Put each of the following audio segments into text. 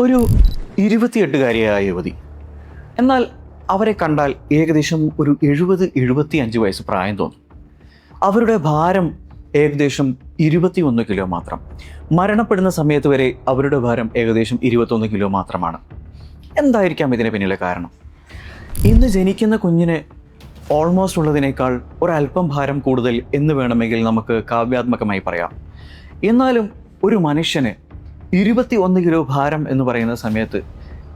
ഒരു 28-കാരിയായ യുവതി. എന്നാൽ അവരെ കണ്ടാൽ ഏകദേശം ഒരു 70-75 വയസ്സ് പ്രായം തോന്നും. അവരുടെ ഭാരം ഏകദേശം 21 കിലോ മാത്രം. മരണപ്പെടുന്ന സമയത്ത് വരെ അവരുടെ ഭാരം ഏകദേശം 21 കിലോ മാത്രമാണ്. എന്തായിരിക്കാം ഇതിന് പിന്നിലെ കാരണം? ഇന്ന് ജനിക്കുന്ന കുഞ്ഞിന് ഓൾമോസ്റ്റ് ഉള്ളതിനേക്കാൾ ഒരല്പം ഭാരം കൂടുതൽ എന്ന് വേണമെങ്കിൽ നമുക്ക് കാവ്യാത്മകമായി പറയാം. എന്നാലും ഒരു മനുഷ്യന് 21 കിലോ ഭാരം എന്ന് പറയുന്ന സമയത്ത്,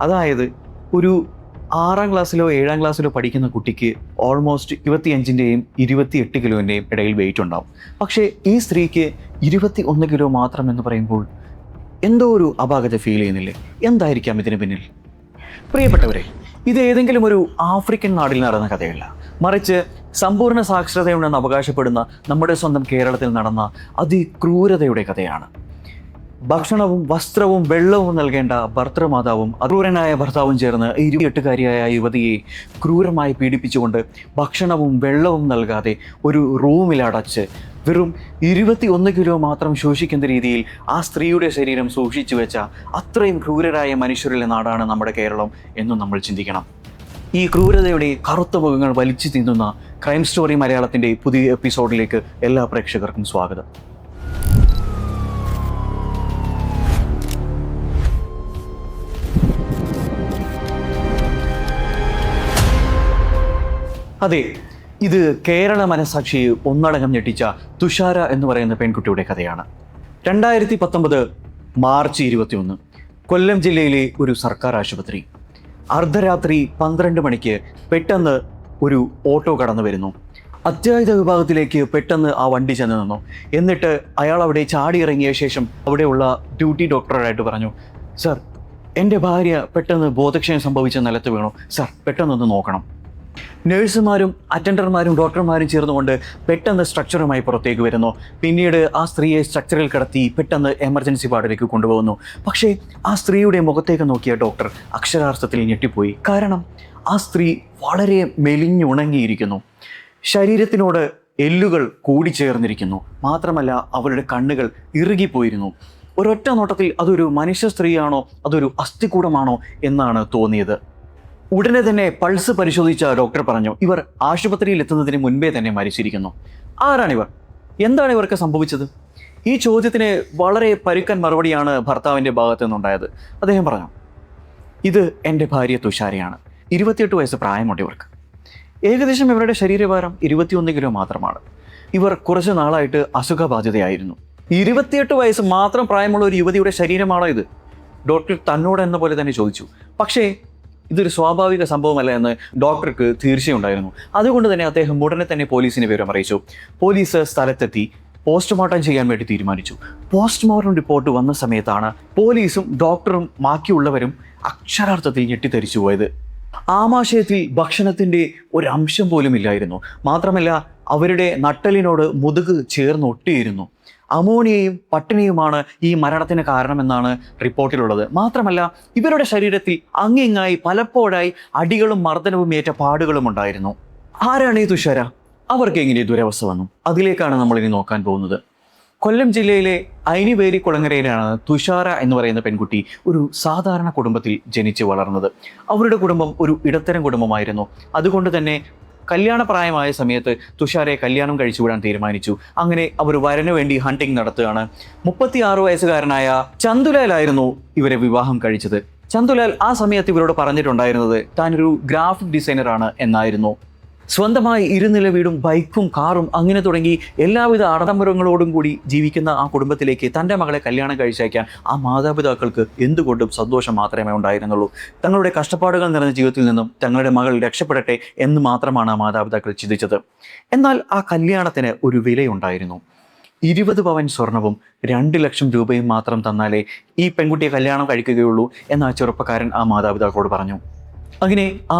അതായത് ഒരു 6ാം ക്ലാസ്സിലോ 7ാം ക്ലാസ്സിലോ പഠിക്കുന്ന കുട്ടിക്ക് ഓൾമോസ്റ്റ് 25ൻ്റെയും 28 കിലോൻ്റെയും ഇടയിൽ വെയിറ്റ് ഉണ്ടാവും. പക്ഷേ ഈ സ്ത്രീക്ക് 21 കിലോ മാത്രം എന്ന് പറയുമ്പോൾ എന്തോ ഒരു അപാകത ഫീൽ ചെയ്യുന്നില്ലേ? എന്തായിരിക്കാം ഇതിന് പിന്നിൽ? പ്രിയപ്പെട്ടവരെ, ഇത് ഏതെങ്കിലും ഒരു ആഫ്രിക്കൻ നാടിൽ നടന്ന കഥയല്ല, മറിച്ച് സമ്പൂർണ്ണ സാക്ഷരതയുണ്ടെന്ന് അവകാശപ്പെടുന്ന നമ്മുടെ സ്വന്തം കേരളത്തിൽ നടന്ന അതിക്രൂരതയുടെ കഥയാണ്. ഭക്ഷണവും വസ്ത്രവും വെള്ളവും നൽകേണ്ട ഭർത്തൃമാതാവും അക്രൂരനായ ഭർത്താവും ചേർന്ന് 28-കാരിയായ യുവതിയെ ക്രൂരമായി പീഡിപ്പിച്ചുകൊണ്ട് ഭക്ഷണവും വെള്ളവും നൽകാതെ ഒരു റൂമിലടച്ച് വെറും 21 കിലോ മാത്രം ശോഷിക്കുന്ന രീതിയിൽ ആ സ്ത്രീയുടെ ശരീരം സൂക്ഷിച്ചു വെച്ച അത്രയും ക്രൂരരായ മനുഷ്യരുടെ നാടാണ് നമ്മുടെ കേരളം എന്നും നമ്മൾ ചിന്തിക്കണം. ഈ ക്രൂരതയുടെ കറുത്ത മുഖങ്ങൾ വലിച്ചു തിന്നുന്ന ക്രൈം സ്റ്റോറി മലയാളത്തിൻ്റെ പുതിയ എപ്പിസോഡിലേക്ക് എല്ലാ പ്രേക്ഷകർക്കും സ്വാഗതം. അതെ, ഇത് കേരള മനസാക്ഷിയെ ഒന്നടങ്കം ഞെട്ടിച്ച തുഷാര എന്ന് പറയുന്ന പെൺകുട്ടിയുടെ കഥയാണ്. 2019 മാർച്ച് 21 കൊല്ലം ജില്ലയിലെ ഒരു സർക്കാർ ആശുപത്രി. അർദ്ധരാത്രി 12 മണിക്ക് പെട്ടെന്ന് ഒരു ഓട്ടോ കടന്നു വരുന്നു. അത്യാഹിത വിഭാഗത്തിലേക്ക് പെട്ടെന്ന് ആ വണ്ടി ചെന്ന് നിന്നു. എന്നിട്ട് അയാൾ അവിടെ ചാടി ഇറങ്ങിയ ശേഷം അവിടെയുള്ള ഡ്യൂട്ടി ഡോക്ടറായിട്ട് പറഞ്ഞു, സർ, എൻ്റെ ഭാര്യ പെട്ടെന്ന് ബോധക്ഷയം സംഭവിച്ച നിലത്ത് വീണു, സർ പെട്ടെന്നൊന്ന് നോക്കണം. നഴ്സുമാരും അറ്റൻഡർമാരും ഡോക്ടർമാരും ചേർന്നുകൊണ്ട് പെട്ടെന്ന് സ്ട്രക്ചറുമായി പുറത്തേക്ക് വരുന്നു. പിന്നീട് ആ സ്ത്രീയെ സ്ട്രക്ചറിൽ കിടത്തി പെട്ടെന്ന് എമർജൻസി വാർഡിലേക്ക് കൊണ്ടുപോകുന്നു. പക്ഷേ ആ സ്ത്രീയുടെ മുഖത്തേക്ക് നോക്കിയ ഡോക്ടർ അക്ഷരാർത്ഥത്തിൽ ഞെട്ടിപ്പോയി. കാരണം ആ സ്ത്രീ വളരെ മെലിഞ്ഞുണങ്ങിയിരിക്കുന്നു. ശരീരത്തിനോട് എല്ലുകൾ കൂടിച്ചേർന്നിരിക്കുന്നു. മാത്രമല്ല അവരുടെ കണ്ണുകൾ ഇറുകിപ്പോയിരുന്നു. ഒരൊറ്റ നോട്ടത്തിൽ അതൊരു മനുഷ്യ സ്ത്രീയാണോ അതൊരു അസ്ഥികൂടമാണോ എന്നാണ് തോന്നിയത്. ഉടനെ തന്നെ പൾസ് പരിശോധിച്ച ഡോക്ടർ പറഞ്ഞു, ഇവർ ആശുപത്രിയിൽ എത്തുന്നതിന് മുൻപേ തന്നെ മരിച്ചിരിക്കുന്നു. ആരാണിവർ? എന്താണ് ഇവർക്ക് സംഭവിച്ചത്? ഈ ചോദ്യത്തിന് വളരെ പരുക്കൻ മറുപടിയാണ് ഭർത്താവിൻ്റെ ഭാഗത്തു നിന്നുണ്ടായത്. അദ്ദേഹം പറഞ്ഞു, ഇത് എൻ്റെ ഭാര്യ തുഷാരയാണ്. 28 വയസ്സ് പ്രായമുണ്ട് ഇവർക്ക്. ഏകദേശം ഇവരുടെ ശരീരഭാരം 21 കിലോ മാത്രമാണ്. ഇവർ കുറച്ച് നാളായിട്ട് അസുഖബാധിതയായിരുന്നു. 28 വയസ്സ് മാത്രം പ്രായമുള്ള ഒരു യുവതിയുടെ ശരീരമാണോ ഇത്? ഡോക്ടർ തന്നോട് എന്ന പോലെ തന്നെ ചോദിച്ചു. പക്ഷേ ഇതൊരു സ്വാഭാവിക സംഭവമല്ല എന്ന് ഡോക്ടർക്ക് തീർച്ചയുണ്ടായിരുന്നു. അതുകൊണ്ട് തന്നെ അദ്ദേഹം ഉടനെ തന്നെ പോലീസിനെ വിവരം അറിയിച്ചു. പോലീസ് സ്ഥലത്തെത്തി പോസ്റ്റ്മോർട്ടം ചെയ്യാൻ വേണ്ടി തീരുമാനിച്ചു. പോസ്റ്റ്മോർട്ടം റിപ്പോർട്ട് വന്ന സമയത്താണ് പോലീസും ഡോക്ടറും ബാക്കിയുള്ളവരും അക്ഷരാർത്ഥത്തിൽ ഞെട്ടിത്തരിച്ചു പോയത്. ആമാശയത്തിൽ ഭക്ഷണത്തിൻ്റെ ഒരംശം പോലും ഇല്ലായിരുന്നു. മാത്രമല്ല അവരുടെ നട്ടലിനോട് മുതുക് ചേർന്നൊട്ടിയിരുന്നു. അമോണിയയും പട്ടിണിയുമാണ് ഈ മരണത്തിന് കാരണമെന്നാണ് റിപ്പോർട്ടിലുള്ളത്. മാത്രമല്ല ഇവരുടെ ശരീരത്തിൽ അങ്ങിങ്ങായി പലപ്പോഴായി അടികളും മർദ്ദനവും ഏറ്റ പാടുകളും ഉണ്ടായിരുന്നു. ആരാണ് ഈ തുഷാര? അവർക്ക് എങ്ങനെ ദുരവസ്ഥ വന്നു? അതിലേക്കാണ് നമ്മളിനി നോക്കാൻ പോകുന്നത്. കൊല്ലം ജില്ലയിലെ ഐനിവേരി കുളങ്ങരയിലാണ് തുഷാര എന്ന് പറയുന്ന പെൺകുട്ടി ഒരു സാധാരണ കുടുംബത്തിൽ ജനിച്ച് വളർന്നത്. അവരുടെ കുടുംബം ഒരു ഇടത്തരം കുടുംബമായിരുന്നു. അതുകൊണ്ട് തന്നെ കല്യാണപ്രായമായ സമയത്ത് തുഷാരയെ കല്യാണം കഴിച്ചുവിടാൻ തീരുമാനിച്ചു. അങ്ങനെ അവർ വരന് വേണ്ടി ഹണ്ടിങ് നടത്തുകയാണ്. 36 വയസ്സുകാരനായ ചന്തുലാലായിരുന്നു ഇവരെ വിവാഹം കഴിച്ചത്. ചന്തുലാൽ ആ സമയത്ത് ഇവരോട് പറഞ്ഞിട്ടുണ്ടായിരുന്നത് താനൊരു ഗ്രാഫിക് ഡിസൈനറാണ് എന്നായിരുന്നു. സ്വന്തമായി 2 നില വീടും ബൈക്കും കാറും അങ്ങനെ തുടങ്ങി എല്ലാവിധ ആഡംബരങ്ങളോടും കൂടി ജീവിക്കുന്ന ആ കുടുംബത്തിലേക്ക് തൻ്റെ മകളെ കല്യാണം കഴിച്ചയക്കാൻ ആ മാതാപിതാക്കൾക്ക് എന്തുകൊണ്ടും സന്തോഷം മാത്രമേ ഉണ്ടായിരുന്നുള്ളൂ. തങ്ങളുടെ കഷ്ടപ്പാടുകൾ നിറഞ്ഞ ജീവിതത്തിൽ നിന്നും തങ്ങളുടെ മകൾ രക്ഷപ്പെടട്ടെ എന്ന് മാത്രമാണ് ആ മാതാപിതാക്കൾ ചിന്തിച്ചത്. എന്നാൽ ആ കല്യാണത്തിന് ഒരു വിലയുണ്ടായിരുന്നു. 20 പവൻ സ്വർണവും 2 ലക്ഷം രൂപയും മാത്രം തന്നാലേ ഈ പെൺകുട്ടിയെ കല്യാണം കഴിക്കുകയുള്ളൂ എന്ന് ആ ചെറുപ്പക്കാരൻ ആ മാതാപിതാക്കളോട് പറഞ്ഞു. അങ്ങനെ ആ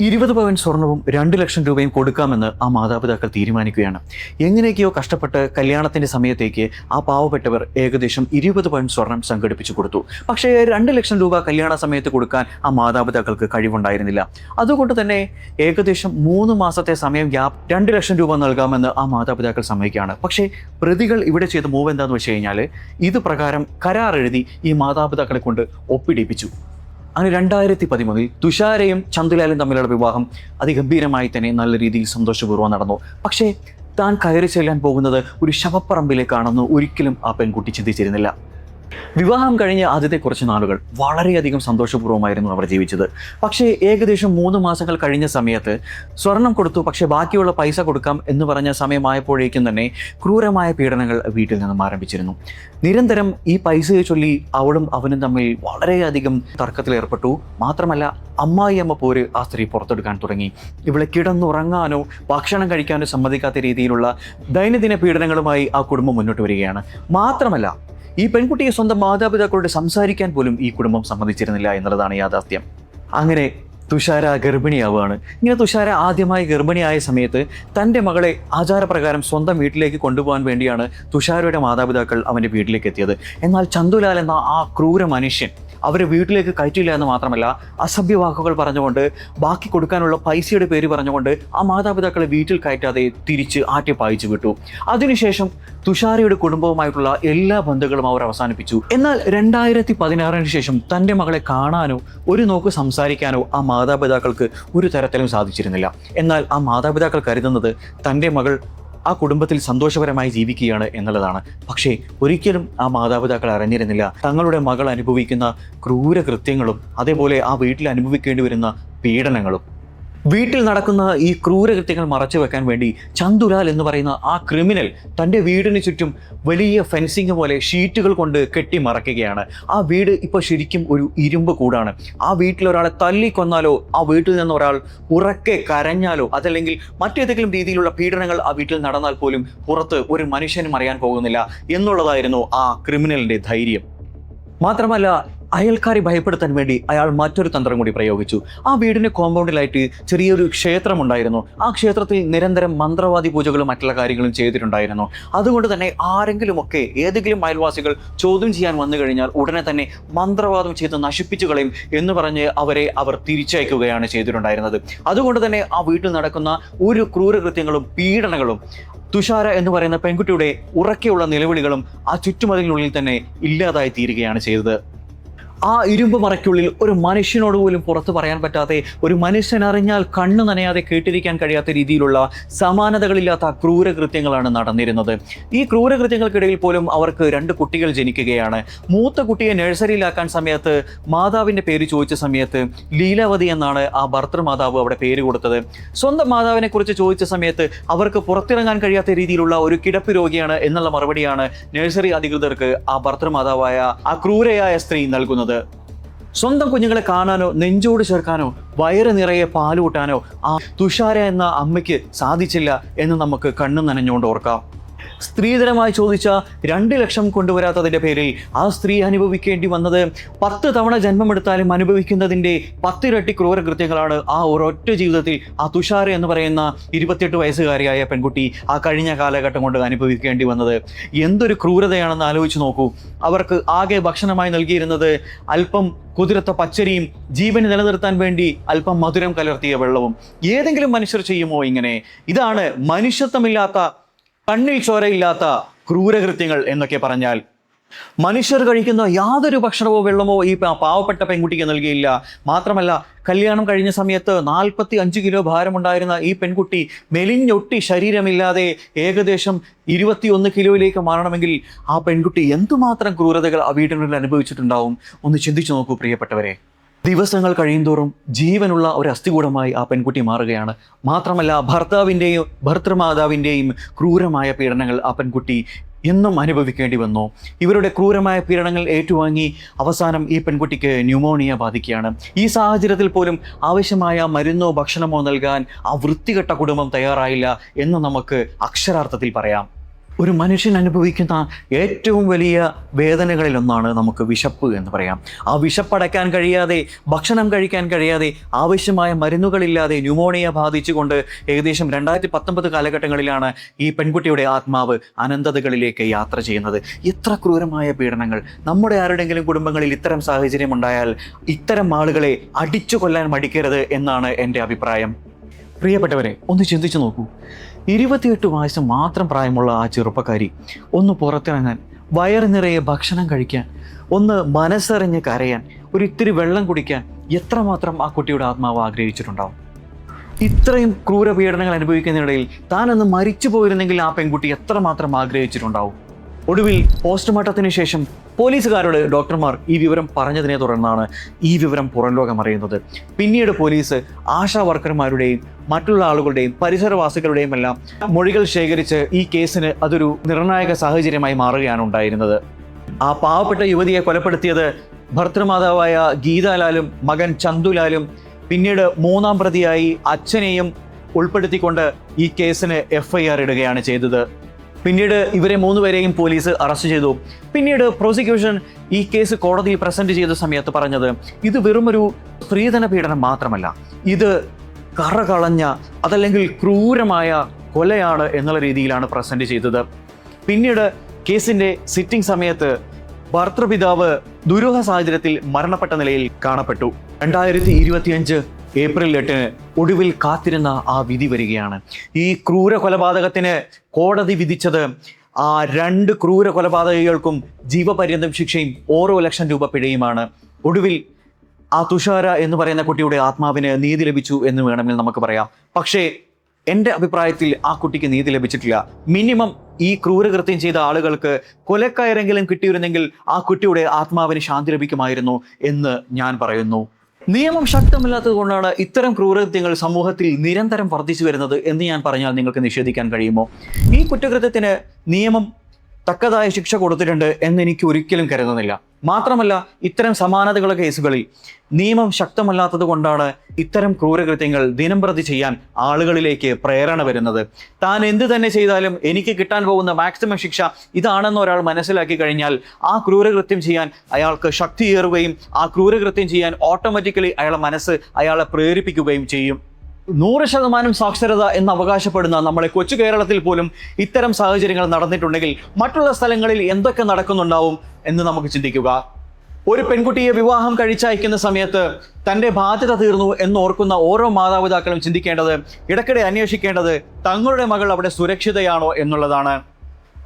20 പവൻ സ്വർണവും 2 ലക്ഷം രൂപയും കൊടുക്കാമെന്ന് ആ മാതാപിതാക്കൾ തീരുമാനിക്കുകയാണ്. എങ്ങനെയൊക്കെയോ കഷ്ടപ്പെട്ട് കല്യാണത്തിൻ്റെ സമയത്തേക്ക് ആ പാവപ്പെട്ടവർ ഏകദേശം 20 പവൻ സ്വർണം സംഘടിപ്പിച്ചു കൊടുത്തു. പക്ഷേ 2 ലക്ഷം രൂപ കല്യാണ സമയത്ത് കൊടുക്കാൻ ആ മാതാപിതാക്കൾക്ക് കഴിവുണ്ടായിരുന്നില്ല. അതുകൊണ്ട് തന്നെ ഏകദേശം 3 മാസത്തെ സമയം ഗ്യാപ്പ് 2 ലക്ഷം രൂപ നൽകാമെന്ന് ആ മാതാപിതാക്കൾ സമ്മതിക്കുകയാണ്. പക്ഷേ പ്രതികൾ ഇവിടെ ചെയ്ത മൂവ് എന്താണെന്ന് വെച്ച് കഴിഞ്ഞാൽ ഇത് പ്രകാരം കരാർ എഴുതി ഈ മാതാപിതാക്കളെ കൊണ്ട് ഒപ്പിടിപ്പിച്ചു. അങ്ങനെ 2013 തുഷാരയും ചന്തുലാലും തമ്മിലുള്ള വിവാഹം അതിഗംഭീരമായി തന്നെ നല്ല രീതിയിൽ സന്തോഷപൂർവ്വം നടന്നു. പക്ഷേ താൻ കയറി ചെല്ലാൻ പോകുന്നത് ഒരു ശവപ്പറമ്പിലേക്കാണെന്ന് ഒരിക്കലും ആ പെൺകുട്ടി ചിന്തിച്ചിരുന്നില്ല. വിവാഹം കഴിഞ്ഞ ആദ്യത്തെ കുറച്ച് നാളുകൾ വളരെയധികം സന്തോഷപൂർവ്വമായിരുന്നു അവർ ജീവിച്ചത്. പക്ഷേ ഏകദേശം 3 മാസങ്ങൾ കഴിഞ്ഞ സമയത്ത് സ്വർണം കൊടുത്തു, പക്ഷേ ബാക്കിയുള്ള പൈസ കൊടുക്കാം എന്ന് പറഞ്ഞ സമയമായപ്പോഴേക്കും തന്നെ ക്രൂരമായ പീഡനങ്ങൾ വീട്ടിൽ നിന്നും ആരംഭിച്ചിരുന്നു. നിരന്തരം ഈ പൈസയെ ചൊല്ലി അവളും അവനും തമ്മിൽ വളരെയധികം തർക്കത്തിലേർപ്പെട്ടു. മാത്രമല്ല അമ്മായിയമ്മ പോര് ആ സ്ത്രീ പുറത്തെടുക്കാൻ തുടങ്ങി. ഇവളെ കിടന്നുറങ്ങാനോ ഭക്ഷണം കഴിക്കാനോ സമ്മതിക്കാത്ത രീതിയിലുള്ള ദൈനംദിന പീഡനങ്ങളുമായി ആ കുടുംബം മുന്നോട്ട് വരികയാണ്. മാത്രമല്ല ഈ പെൺകുട്ടിയെ സ്വന്തം മാതാപിതാക്കളോട് സംസാരിക്കാൻ പോലും ഈ കുടുംബം സമ്മതിച്ചിരുന്നില്ല എന്നുള്ളതാണ് യാഥാർത്ഥ്യം. അങ്ങനെ തുഷാര ഗർഭിണിയാവുകയാണ്. ഇങ്ങനെ തുഷാര ആദ്യമായി ഗർഭിണിയായ സമയത്ത് തൻ്റെ മകളെ ആചാരപ്രകാരം സ്വന്തം വീട്ടിലേക്ക് കൊണ്ടുപോകാൻ വേണ്ടിയാണ് തുഷാരയുടെ മാതാപിതാക്കൾ അവൻ്റെ വീട്ടിലേക്ക് എത്തിയത്. എന്നാൽ ചന്തുലാൽ എന്ന ആ ക്രൂര മനുഷ്യൻ അവരെ വീട്ടിലേക്ക് കയറ്റില്ല എന്ന് മാത്രമല്ല അസഭ്യവാക്കുകൾ പറഞ്ഞുകൊണ്ട് ബാക്കി കൊടുക്കാനുള്ള പൈസയുടെ പേര് പറഞ്ഞുകൊണ്ട് ആ മാതാപിതാക്കളെ വീട്ടിൽ കയറ്റാതെ തിരിച്ച് ആട്ടിപ്പായിച്ചു വിട്ടു. അതിനുശേഷം തുഷാരയുടെ കുടുംബവുമായിട്ടുള്ള എല്ലാ ബന്ധങ്ങളും അവർ അവസാനിപ്പിച്ചു. എന്നാൽ 2016 ശേഷം തൻ്റെ മകളെ കാണാനോ ഒരു നോക്ക് സംസാരിക്കാനോ ആ മാതാപിതാക്കൾക്ക് ഒരു തരത്തിലും സാധിച്ചിരുന്നില്ല. എന്നാൽ ആ മാതാപിതാക്കൾ കരുതുന്നത് തൻ്റെ മകൾ ആ കുടുംബത്തിൽ സന്തോഷപരമായി ജീവിക്കുകയാണ് എന്നുള്ളതാണ്. പക്ഷേ ഒരിക്കലും ആ മാതാപിതാക്കൾ അറിഞ്ഞിരുന്നില്ല തങ്ങളുടെ മകൾ അനുഭവിക്കുന്ന ക്രൂരകൃത്യങ്ങളും അതേപോലെ ആ വീട്ടിൽ അനുഭവിക്കേണ്ടി വരുന്ന പീഡനങ്ങളും. വീട്ടിൽ നടക്കുന്ന ഈ ക്രൂരകൃത്യങ്ങൾ മറച്ചു വെക്കാൻ വേണ്ടി ചന്തുലാൽ എന്ന് പറയുന്ന ആ ക്രിമിനൽ തൻ്റെ വീടിന് ചുറ്റും വലിയ ഫെൻസിങ് പോലെ ഷീറ്റുകൾ കൊണ്ട് കെട്ടി മറയ്ക്കുകയാണ്. ആ വീട് ഇപ്പോൾ ശരിക്കും ഒരു ഇരുമ്പ് കൂടാണ്. ആ വീട്ടിൽ ഒരാളെ തല്ലിക്കൊന്നാലോ ആ വീട്ടിൽ നിന്ന് ഒരാൾ ഉറക്കെ കരഞ്ഞാലോ അതല്ലെങ്കിൽ മറ്റേതെങ്കിലും രീതിയിലുള്ള പീഡനങ്ങൾ ആ വീട്ടിൽ നടന്നാൽ പോലും പുറത്ത് ഒരു മനുഷ്യനും അറിയാൻ പോകുന്നില്ല എന്നുള്ളതായിരുന്നു ആ ക്രിമിനലിൻ്റെ ധൈര്യം. മാത്രമല്ല അയൽക്കാരെ ഭയപ്പെടുത്താൻ വേണ്ടി അയാൾ മറ്റൊരു തന്ത്രം കൂടി പ്രയോഗിച്ചു. ആ വീടിൻ്റെ കോമ്പൗണ്ടിലായിട്ട് ചെറിയൊരു ക്ഷേത്രമുണ്ടായിരുന്നു. ആ ക്ഷേത്രത്തിൽ നിരന്തരം മന്ത്രവാദി പൂജകളും മറ്റുള്ള കാര്യങ്ങളും ചെയ്തിട്ടുണ്ടായിരുന്നു. അതുകൊണ്ട് തന്നെ ആരെങ്കിലുമൊക്കെ ഏതെങ്കിലും അയൽവാസികൾ ചോദ്യം ചെയ്യാൻ വന്നു കഴിഞ്ഞാൽ ഉടനെ തന്നെ മന്ത്രവാദം ചെയ്ത് നശിപ്പിച്ചു കളയും എന്ന് പറഞ്ഞ് അവർ തിരിച്ചയക്കുകയാണ് ചെയ്തിട്ടുണ്ടായിരുന്നത്. അതുകൊണ്ട് തന്നെ ആ വീട്ടിൽ നടക്കുന്ന ഒരു ക്രൂരകൃത്യങ്ങളും പീഡനങ്ങളും തുഷാര എന്ന് പറയുന്ന പെൺകുട്ടിയുടെ ഉറക്കെയുള്ള നിലവിളികളും ആ ചുറ്റുമതിലിനുള്ളിൽ തന്നെ ഇല്ലാതായി തീരുകയാണ് ചെയ്തത്. ആ ഇരുമ്പ് മറയ്ക്കുള്ളിൽ ഒരു മനുഷ്യനോട് പോലും പുറത്ത് പറയാൻ പറ്റാതെ, ഒരു മനുഷ്യൻ അറിഞ്ഞാൽ കണ്ണു നനയാതെ കേട്ടിരിക്കാൻ കഴിയാത്ത രീതിയിലുള്ള സമാനതകളില്ലാത്ത ക്രൂരകൃത്യങ്ങളാണ് നടന്നിരുന്നത്. ഈ ക്രൂരകൃത്യങ്ങൾക്കിടയിൽ പോലും അവർക്ക് 2 കുട്ടികൾ ജനിക്കുകയാണ്. മൂത്ത കുട്ടിയെ നഴ്സറിയിലാക്കാൻ സമയത്ത് മാതാവിൻ്റെ പേര് ചോദിച്ച സമയത്ത് ലീലാവതി എന്നാണ് ആ ഭർത്തൃമാതാവ് അവിടെ പേര് കൊടുത്തത്. സ്വന്തം മാതാവിനെ കുറിച്ച് ചോദിച്ച സമയത്ത് അവർക്ക് പുറത്തിറങ്ങാൻ കഴിയാത്ത രീതിയിലുള്ള ഒരു കിടപ്പ് രോഗിയാണ് എന്നുള്ള മറുപടിയാണ് നഴ്സറി അധികൃതർക്ക് ആ ഭർത്തൃമാതാവായ ആ ക്രൂരയായ സ്ത്രീ നൽകുന്നത്. സ്വന്തം കുഞ്ഞുങ്ങളെ കാണാനോ നെഞ്ചോട് ചേർക്കാനോ വയറ് നിറയെ പാലൂട്ടാനോ ആ തുഷാര എന്ന അമ്മയ്ക്ക് സാധിച്ചില്ല എന്ന് നമുക്ക് കണ്ണു നനഞ്ഞുകൊണ്ട് ഓർക്കാം. സ്ത്രീധനമായി ചോദിച്ച 2 ലക്ഷം കൊണ്ടുവരാത്തതിൻ്റെ പേരിൽ ആ സ്ത്രീ അനുഭവിക്കേണ്ടി വന്നത് 10 തവണ ജന്മമെടുത്താലും അനുഭവിക്കുന്നതിൻ്റെ 10 ഇരട്ടി ക്രൂരകൃത്യങ്ങളാണ് ആ ഒരൊറ്റ ജീവിതത്തിൽ ആ തുഷാര എന്ന് പറയുന്ന 28 വയസ്സുകാരിയായ പെൺകുട്ടി ആ കഴിഞ്ഞ കാലഘട്ടം കൊണ്ട് അനുഭവിക്കേണ്ടി വന്നത്. എന്തൊരു ക്രൂരതയാണെന്ന് ആലോചിച്ച് നോക്കൂ. അവർക്ക് ആകെ ഭക്ഷണമായി നൽകിയിരുന്നത് അല്പം കുതിരത്ത പച്ചരിയും ജീവന് നിലനിർത്താൻ വേണ്ടി അല്പം മധുരം കലർത്തിയ വെള്ളവും. ഏതെങ്കിലും മനുഷ്യർ ചെയ്യുമോ ഇങ്ങനെ? ഇതാണ് മനുഷ്യത്വമില്ലാത്ത, കണ്ണിൽ ചോരയില്ലാത്ത ക്രൂരകൃത്യങ്ങൾ എന്നൊക്കെ പറഞ്ഞാൽ. മനുഷ്യർ കഴിക്കുന്ന യാതൊരു ഭക്ഷണമോ വെള്ളമോ ഈ പാവപ്പെട്ട പെൺകുട്ടിക്ക് നൽകിയില്ല. മാത്രമല്ല കല്യാണം കഴിഞ്ഞ സമയത്ത് 45 കിലോ ഭാരമുണ്ടായിരുന്ന ഈ പെൺകുട്ടി മെലിഞ്ഞൊട്ടി ശരീരമില്ലാതെ ഏകദേശം 21 കിലോയിലേക്ക് മാറണമെങ്കിൽ ആ പെൺകുട്ടി എന്തുമാത്രം ക്രൂരതകൾ ആ വീടിനുള്ളിൽ അനുഭവിച്ചിട്ടുണ്ടാവും ഒന്ന് ചിന്തിച്ചു നോക്കൂ പ്രിയപ്പെട്ടവരെ. ദിവസങ്ങൾ കഴിയുന്തോറും ജീവനുള്ള ഒരു അസ്ഥികൂടമായി ആ പെൺകുട്ടി മാറുകയാണ്. മാത്രമല്ല ഭർത്തൃമാതാവിൻ്റെയും ക്രൂരമായ പീഡനങ്ങൾ ആ പെൺകുട്ടി എന്നും അനുഭവിക്കേണ്ടി വന്നു. ഇവരുടെ ക്രൂരമായ പീഡനങ്ങൾ ഏറ്റുവാങ്ങി അവസാനം ഈ പെൺകുട്ടിക്ക് ന്യൂമോണിയ ബാധിക്കുകയാണ്. ഈ സാഹചര്യത്തിൽ പോലും ആവശ്യമായ മരുന്നോ ഭക്ഷണമോ നൽകാൻ ആ വൃത്തികെട്ട കുടുംബം തയ്യാറായില്ല എന്ന് നമുക്ക് അക്ഷരാർത്ഥത്തിൽ പറയാം. ഒരു മനുഷ്യൻ അനുഭവിക്കുന്ന ഏറ്റവും വലിയ വേദനകളിലൊന്നാണ് നമുക്ക് വിശപ്പ് എന്ന് പറയാം. ആ വിശപ്പടയ്ക്കാൻ കഴിയാതെ, ഭക്ഷണം കഴിക്കാൻ കഴിയാതെ, ആവശ്യമായ മരുന്നുകളില്ലാതെ ന്യൂമോണിയ ബാധിച്ചുകൊണ്ട് ഏകദേശം 2019 കാലഘട്ടങ്ങളിലാണ് ഈ പെൺകുട്ടിയുടെ ആത്മാവ് അനന്തതകളിലേക്ക് യാത്ര ചെയ്യുന്നത്. എത്ര ക്രൂരമായ പീഡനങ്ങൾ! നമ്മുടെ ആരുടെങ്കിലും കുടുംബങ്ങളിൽ ഇത്തരം സാഹചര്യം ഉണ്ടായാൽ ഇത്തരം ആളുകളെ അടിച്ചു കൊല്ലാൻ മടിക്കരുത് എന്നാണ് എൻ്റെ അഭിപ്രായം. പ്രിയപ്പെട്ടവരെ, ഒന്ന് ചിന്തിച്ചു നോക്കൂ. 28 വയസ്സ് മാത്രം പ്രായമുള്ള ആ ചെറുപ്പക്കാരി ഒന്ന് പുറത്തിറങ്ങാൻ, വയറ് നിറയെ ഭക്ഷണം കഴിക്കാൻ, ഒന്ന് മനസ്സറിഞ്ഞ് കരയാൻ, ഒരിത്തിരി വെള്ളം കുടിക്കാൻ എത്രമാത്രം ആ കുട്ടിയുടെ ആത്മാവ് ആഗ്രഹിച്ചിട്ടുണ്ടാവും. ഇത്രയും ക്രൂരപീഡനങ്ങൾ അനുഭവിക്കുന്നതിനിടയിൽ താനൊന്ന് മരിച്ചു പോയിരുന്നെങ്കിൽ ആ പെൺകുട്ടി എത്രമാത്രം ആഗ്രഹിച്ചിട്ടുണ്ടാവും. ഒടുവിൽ പോസ്റ്റ്മോർട്ടത്തിന് ശേഷം പോലീസുകാരോട് ഡോക്ടർമാർ ഈ വിവരം പറഞ്ഞതിനെ തുടർന്നാണ് ഈ വിവരം പുറം ലോകം അറിയുന്നത്. പിന്നീട് പോലീസ് ആശാ വർക്കർമാരുടെയും മറ്റുള്ള ആളുകളുടെയും പരിസരവാസികളുടെയും എല്ലാം മൊഴികൾ ശേഖരിച്ച് ഈ കേസിന് അതൊരു നിർണായക സാഹചര്യമായി മാറുകയാണ് ഉണ്ടായിരുന്നത്. ആ പാവപ്പെട്ട യുവതിയെ കൊലപ്പെടുത്തിയത് ഭർത്തൃമാതാവായ ഗീതാലാലും മകൻ ചന്തുലാലും പിന്നീട് 3ാം പ്രതിയായി അച്ഛനെയും ഉൾപ്പെടുത്തിക്കൊണ്ട് ഈ കേസിന് FIR ഇടുകയാണ് ചെയ്തത്. പിന്നീട് ഇവരെ 3 പേരെയും പോലീസ് അറസ്റ്റ് ചെയ്തു. പിന്നീട് പ്രോസിക്യൂഷൻ ഈ കേസ് കോടതിയിൽ പ്രസന്റ് ചെയ്ത സമയത്ത് പറഞ്ഞത് ഇത് വെറുമൊരു സ്ത്രീധന പീഡനം മാത്രമല്ല, ഇത് കറകളഞ്ഞ അതല്ലെങ്കിൽ ക്രൂരമായ കൊലയാണ് എന്നുള്ള രീതിയിലാണ് പ്രസന്റ് ചെയ്തത്. പിന്നീട് കേസിന്റെ സിറ്റിംഗ് സമയത്ത് ഭർത്തൃപിതാവ് ദുരൂഹ സാഹചര്യത്തിൽ മരണപ്പെട്ട നിലയിൽ കാണപ്പെട്ടു. 2025 ഏപ്രിൽ 8 ഒടുവിൽ കാത്തിരുന്ന ആ വിധി വരികയാണ്. ഈ ക്രൂര കൊലപാതകത്തിന് കോടതി വിധിച്ചത് ആ 2 ക്രൂര കൊലപാതകികൾക്കും ജീവപര്യന്തം ശിക്ഷയും ഓരോ ലക്ഷം രൂപ പിഴയുമാണ്. ഒടുവിൽ ആ തുഷാര എന്ന് പറയുന്ന കുട്ടിയുടെ ആത്മാവിന് നീതി ലഭിച്ചു എന്ന് വേണമെങ്കിൽ നമുക്ക് പറയാം. പക്ഷേ എൻ്റെ അഭിപ്രായത്തിൽ ആ കുട്ടിക്ക് നീതി ലഭിച്ചിട്ടില്ല. മിനിമം ഈ ക്രൂരകൃത്യം ചെയ്ത ആളുകൾക്ക് കൊലക്കയറെങ്കിലും കിട്ടിയിരുന്നെങ്കിൽ ആ കുട്ടിയുടെ ആത്മാവിന് ശാന്തി ലഭിക്കുമായിരുന്നു എന്ന് ഞാൻ പറയുന്നു. നിയമം ശക്തമല്ലാത്തത് കൊണ്ടാണ് ഇത്തരം ക്രൂരകൃത്യങ്ങൾ സമൂഹത്തിൽ നിരന്തരം വർദ്ധിച്ചു വരുന്നത് എന്ന് ഞാൻ പറഞ്ഞാൽ നിങ്ങൾക്ക് നിഷേധിക്കാൻ കഴിയുമോ? ഈ കുറ്റകൃത്യത്തിന് നിയമം തക്കതായ ശിക്ഷ കൊടുത്തിട്ടുണ്ട് എന്നെനിക്ക് ഒരിക്കലും കരുതുന്നില്ല. മാത്രമല്ല, ഇത്തരം സമാനതകളുടെ കേസുകളിൽ നിയമം ശക്തമല്ലാത്തത് കൊണ്ടാണ് ഇത്തരം ക്രൂരകൃത്യങ്ങൾ ദിനംപ്രതി ചെയ്യാൻ ആളുകളിലേക്ക് പ്രേരണ വരുന്നത്. താൻ എന്ത് തന്നെ ചെയ്താലും എനിക്ക് കിട്ടാൻ പോകുന്ന മാക്സിമം ശിക്ഷ ഇതാണെന്ന് ഒരാൾ മനസ്സിലാക്കി കഴിഞ്ഞാൽ ആ ക്രൂരകൃത്യം ചെയ്യാൻ അയാൾക്ക് ശക്തിയേറുകയും ആ ക്രൂരകൃത്യം ചെയ്യാൻ ഓട്ടോമാറ്റിക്കലി അയാളെ പ്രേരിപ്പിക്കുകയും ചെയ്യും. 100% സാക്ഷരത എന്ന് അവകാശപ്പെടുന്ന നമ്മളെ കൊച്ചു കേരളത്തിൽ പോലും ഇത്തരം സാഹചര്യങ്ങൾ നടന്നിട്ടുണ്ടെങ്കിൽ മറ്റുള്ള സ്ഥലങ്ങളിൽ എന്തൊക്കെ നടക്കുന്നുണ്ടാവും എന്ന് നമുക്ക് ചിന്തിക്കുക. ഒരു പെൺകുട്ടിയെ വിവാഹം കഴിച്ചയക്കുന്ന സമയത്ത് തൻ്റെ ബാധ്യത തീർന്നു എന്നോർക്കുന്ന ഓരോ മാതാപിതാക്കളും ചിന്തിക്കേണ്ടത്, ഇടയ്ക്കിടെ അന്വേഷിക്കേണ്ടത് തങ്ങളുടെ മകൾ അവിടെ സുരക്ഷിതയാണോ എന്നുള്ളതാണ്.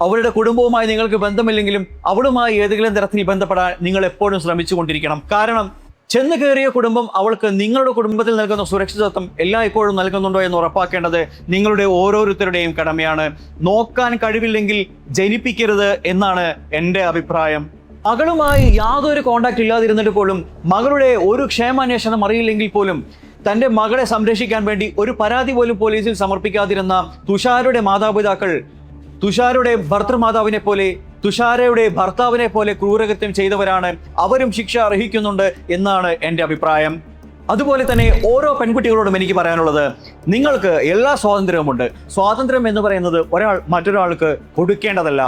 അവരുടെ കുടുംബവുമായി നിങ്ങൾക്ക് ബന്ധമില്ലെങ്കിലും അവളുമായി ഏതെങ്കിലും തരത്തിൽ ബന്ധപ്പെടാൻ നിങ്ങൾ എപ്പോഴും ശ്രമിച്ചുകൊണ്ടിരിക്കണം. കാരണം ചെന്ന് കയറിയ കുടുംബം അവൾക്ക് നിങ്ങളുടെ കുടുംബത്തിൽ നൽകുന്ന സുരക്ഷിതത്വം എല്ലായ്പ്പോഴും നൽകുന്നുണ്ടോ എന്ന് ഉറപ്പാക്കേണ്ടത് നിങ്ങളുടെ ഓരോരുത്തരുടെയും കടമയാണ്. നോക്കാൻ കഴിവില്ലെങ്കിൽ ജനിപ്പിക്കരുത് എന്നാണ് എൻ്റെ അഭിപ്രായം. മകളുമായി യാതൊരു കോണ്ടാക്ട് ഇല്ലാതിരുന്നിട്ട് പോലും, മകളുടെ ഒരു ക്ഷേമാന്വേഷണം അറിയില്ലെങ്കിൽ പോലും തൻ്റെ മകളെ സംരക്ഷിക്കാൻ വേണ്ടി ഒരു പരാതി പോലും പോലീസിൽ സമർപ്പിക്കാതിരുന്ന തുഷാരയുടെ മാതാപിതാക്കൾ തുഷാരയുടെ ഭർത്തൃമാതാവിനെ പോലെ, തുഷാരയുടെ ഭർത്താവിനെ പോലെ ക്രൂരകൃത്യം ചെയ്തവരാണ്. അവരും ശിക്ഷ അർഹിക്കുന്നുണ്ട് എന്നാണ് എൻ്റെ അഭിപ്രായം. അതുപോലെ തന്നെ ഓരോ പെൺകുട്ടികളോടും എനിക്ക് പറയാനുള്ളത്, നിങ്ങൾക്ക് എല്ലാ സ്വാതന്ത്ര്യവുമുണ്ട്. സ്വാതന്ത്ര്യം എന്ന് പറയുന്നത് ഒരാൾ മറ്റൊരാൾക്ക് കൊടുക്കേണ്ടതല്ല.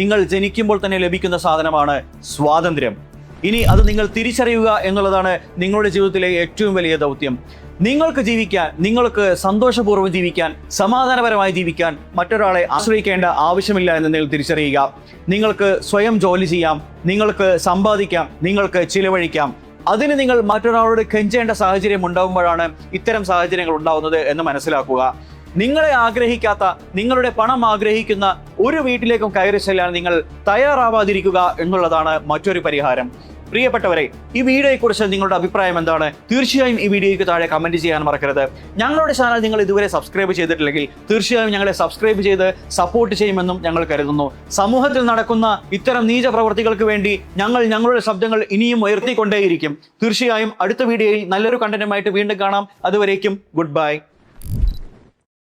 നിങ്ങൾ ജനിക്കുമ്പോൾ തന്നെ ലഭിക്കുന്ന സാധനമാണ് സ്വാതന്ത്ര്യം. ഇനി അത് നിങ്ങൾ തിരിച്ചറിയുക എന്നുള്ളതാണ് നിങ്ങളുടെ ജീവിതത്തിലെ ഏറ്റവും വലിയ ദൗത്യം. നിങ്ങൾക്ക് ജീവിക്കാൻ, നിങ്ങൾക്ക് സന്തോഷപൂർവ്വം ജീവിക്കാൻ, സമാധാനപരമായി ജീവിക്കാൻ മറ്റൊരാളെ ആശ്രയിക്കേണ്ട ആവശ്യമില്ല എന്ന് നിങ്ങൾ തിരിച്ചറിയുക. നിങ്ങൾക്ക് സ്വയം ജോലി ചെയ്യാം, നിങ്ങൾക്ക് സമ്പാദിക്കാം, നിങ്ങൾക്ക് ചിലവഴിക്കാം. അതിന് നിങ്ങൾ മറ്റൊരാളോട് കെഞ്ചേണ്ട സാഹചര്യം ഉണ്ടാകുമ്പോഴാണ് ഇത്തരം സാഹചര്യങ്ങൾ ഉണ്ടാവുന്നത് എന്ന് മനസ്സിലാക്കുക. നിങ്ങളെ ആഗ്രഹിക്കാത്ത, നിങ്ങളുടെ പണം ആഗ്രഹിക്കുന്ന ഒരു വീട്ടിലേക്കും കയറി ചെല്ലാൻ നിങ്ങൾ തയ്യാറാവാതിരിക്കുക എന്നുള്ളതാണ് മറ്റൊരു പരിഹാരം. പ്രിയപ്പെട്ടവരെ, ഈ വീഡിയോയെക്കുറിച്ച് നിങ്ങളുടെ അഭിപ്രായം എന്താണ്? തീർച്ചയായും ഈ വീഡിയോയ്ക്ക് താഴെ കമൻറ്റ് ചെയ്യാൻ മറക്കരുത്. ഞങ്ങളുടെ ചാനൽ നിങ്ങൾ ഇതുവരെ സബ്സ്ക്രൈബ് ചെയ്തിട്ടില്ലെങ്കിൽ തീർച്ചയായും ഞങ്ങളെ സബ്സ്ക്രൈബ് ചെയ്ത് സപ്പോർട്ട് ചെയ്യുമെന്നും ഞങ്ങൾ കരുതുന്നു. സമൂഹത്തിൽ നടക്കുന്ന ഇത്തരം നീച പ്രവർത്തികൾക്ക് വേണ്ടി ഞങ്ങളുടെ ശബ്ദങ്ങൾ ഇനിയും ഉയർത്തിക്കൊണ്ടേയിരിക്കും. തീർച്ചയായും അടുത്ത വീഡിയോയിൽ നല്ലൊരു കണ്ടന്റുമായിട്ട് വീണ്ടും കാണാം. അതുവരേക്കും ഗുഡ് ബൈ.